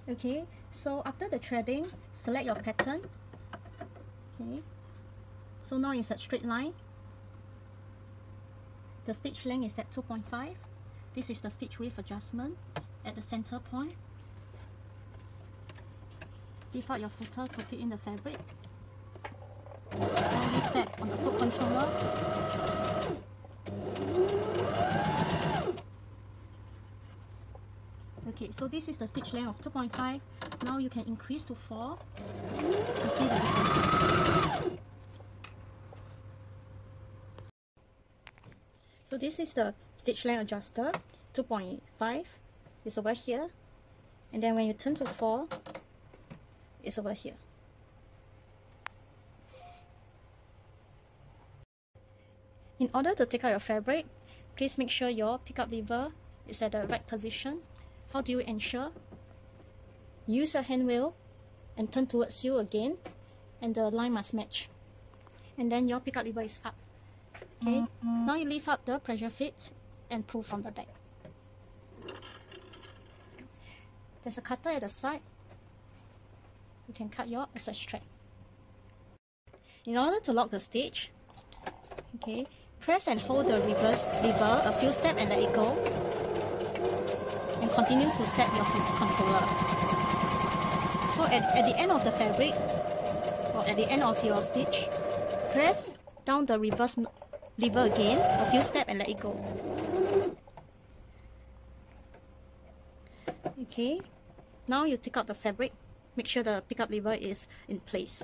Okay, so after the threading, select your pattern. Okay, so now it's a straight line. The stitch length is at 2.5. This is the stitch width adjustment at the center point. Lift out your footer to fit in the fabric. Slowly step on the foot controller. Okay, so this is the stitch length of 2.5. Now you can increase to 4 to see the differences. So this is the stitch length adjuster, 2.5 is over here, and then when you turn to 4, it's over here. In order to take out your fabric, please make sure your pickup lever is at the right position. How do you ensure? Use your hand wheel and turn towards you again, and the line must match. And then your pickup lever is up. Okay, now you lift up the pressure fit and pull from the back. There's a cutter at the side. You can cut your access thread. In order to lock the stitch, okay, press and hold the reverse lever a few steps and let it go. And continue to step your foot controller. So at the end of the fabric, or at the end of your stitch, press down the reverse lever again, a few steps and let it go. Okay, now you take out the fabric, make sure the pickup lever is in place.